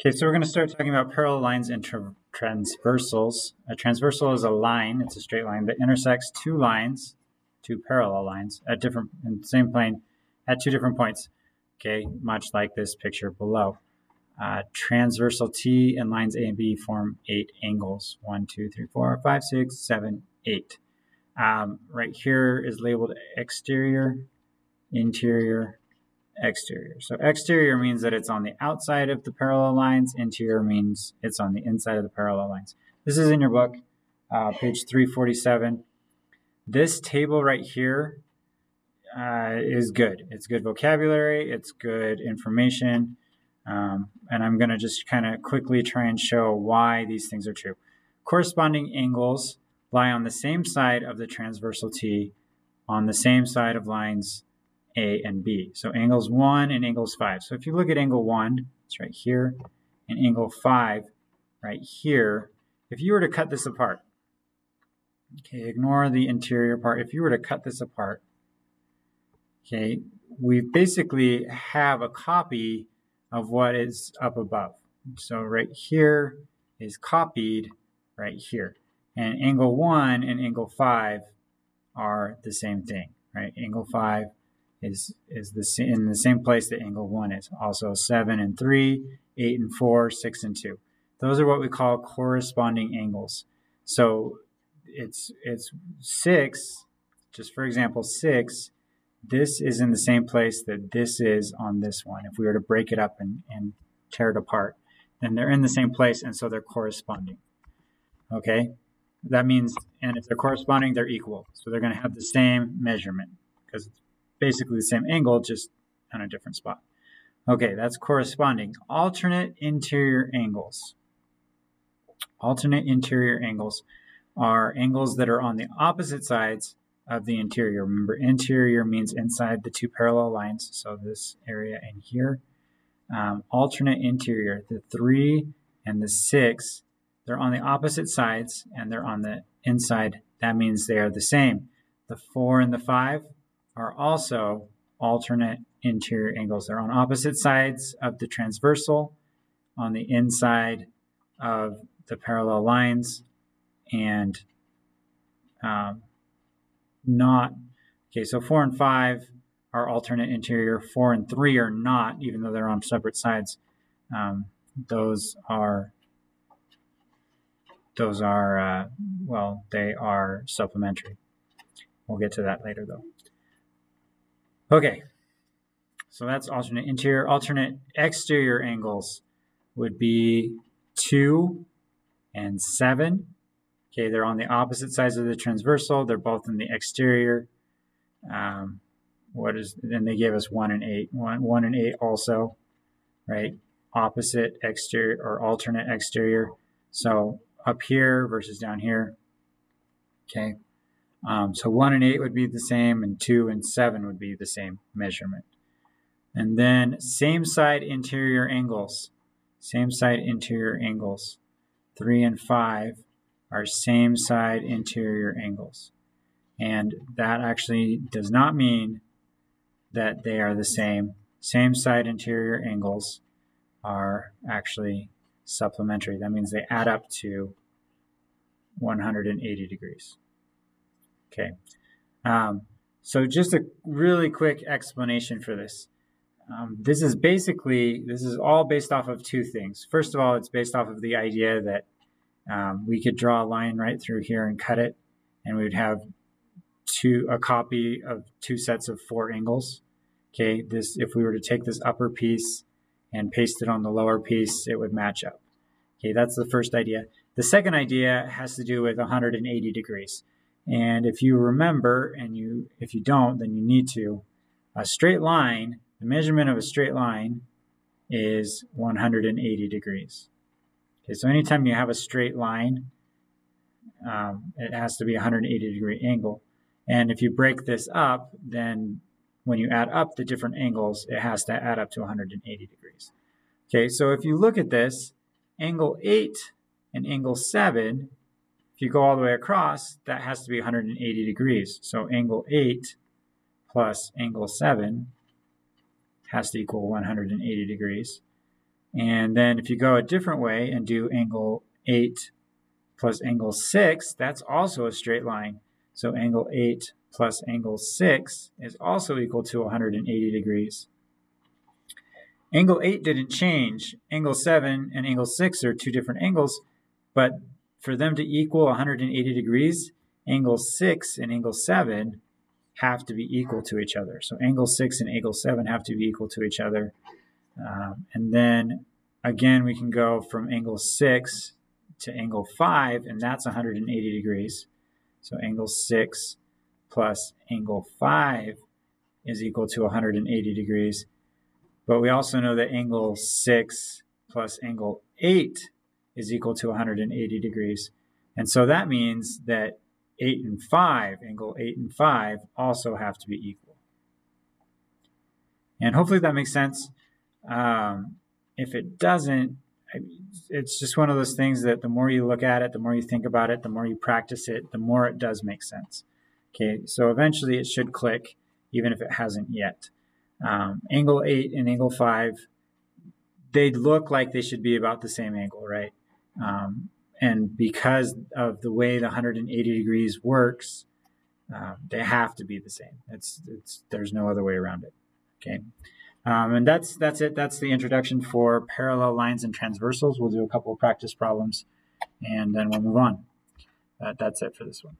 Okay, so we're going to start talking about parallel lines and transversals. A transversal is a line, it's a straight line that intersects two lines, two parallel lines in the same plane at two different points. Okay, much like this picture below. Transversal T and lines A and B form 8 angles. 1, 2, 3, 4, 5, 6, 7, 8. Right here is labeled exterior, interior, exterior. So exterior means that it's on the outside of the parallel lines. Interior means it's on the inside of the parallel lines. This is in your book, page 347. This table right here is good. It's good vocabulary. It's good information. And I'm going to just kind of quickly try and show why these things are true. Corresponding angles lie on the same side of the transversal T on the same side of lines A and B. So angles 1 and angles 5. So if you look at angle 1, it's right here, and angle 5 right here, if you were to cut this apart, okay, ignore the interior part. If you were to cut this apart, okay, we basically have a copy of what is up above. So right here is copied right here. And angle 1 and angle 5 are the same thing, right? Angle 5 is in the same place that angle 1 is. Also 7 and 3, 8 and 4, 6 and 2. Those are what we call corresponding angles. So it's 6, just for example, 6, this is in the same place that this is on this one. If we were to break it up and tear it apart, then they're in the same place, and so they're corresponding. Okay? That means, and if they're corresponding, they're equal. So they're going to have the same measurement because it's basically the same angle, just on a different spot. Okay, that's corresponding. Alternate interior angles. Alternate interior angles are angles that are on the opposite sides of the interior. Remember, interior means inside the two parallel lines, so this area and here. Alternate interior, the 3 and the 6, they're on the opposite sides and they're on the inside. That means they are the same. The 4 and the 5 are also alternate interior angles. They're on opposite sides of the transversal, on the inside of the parallel lines, and not. Okay, so 4 and 5 are alternate interior. 4 and 3 are not, even though they're on separate sides. Those are well, they are supplementary. We'll get to that later, though. Okay, so that's alternate interior. Alternate exterior angles would be 2 and 7. Okay, they're on the opposite sides of the transversal. They're both in the exterior. Then they gave us 1 and 8. 1 and 8 also, right? Opposite exterior or alternate exterior. So up here versus down here. Okay. So 1 and 8 would be the same, and 2 and 7 would be the same measurement. And then same side interior angles. Same side interior angles. 3 and 5 are same side interior angles. And that actually does not mean that they are the same. Same side interior angles are actually supplementary. That means they add up to 180 degrees. Okay. So just a really quick explanation for this. This is all based off of two things. First of all, it's based off of the idea that we could draw a line right through here and cut it, and we would have a copy of two sets of 4 angles. Okay, if we were to take this upper piece and paste it on the lower piece, it would match up. Okay, that's the first idea. The second idea has to do with 180 degrees. And if you remember, and if you don't, then you need to, a straight line, the measurement of a straight line is 180 degrees. Okay, so anytime you have a straight line, it has to be a 180 degree angle. And if you break this up, then when you add up the different angles, it has to add up to 180 degrees. Okay, so if you look at this, angle 8 and angle 7, if you go all the way across, that has to be 180 degrees. So angle 8 plus angle 7 has to equal 180 degrees. And then if you go a different way and do angle 8 plus angle 6, that's also a straight line. So angle 8 plus angle 6 is also equal to 180 degrees. Angle 8 didn't change. Angle 7 and angle 6 are two different angles, but for them to equal 180 degrees, angle 6 and angle 7 have to be equal to each other. So angle 6 and angle 7 have to be equal to each other. And then again, we can go from angle 6 to angle 5, and that's 180 degrees. So angle 6 plus angle 5 is equal to 180 degrees. But we also know that angle 6 plus angle 8 is equal to 180 degrees. And so that means that 8 and 5, angle 8 and 5, also have to be equal. And hopefully that makes sense. If it doesn't, it's just one of those things that the more you look at it, the more you think about it, the more you practice it, the more it does make sense. Okay, so eventually it should click, even if it hasn't yet. Angle 8 and angle 5, they look like they should be about the same angle, right? And because of the way the 180 degrees works, they have to be the same. There's no other way around it. Okay, and that's it. That's the introduction for parallel lines and transversals. We'll do a couple of practice problems, and then we'll move on. That's it for this one.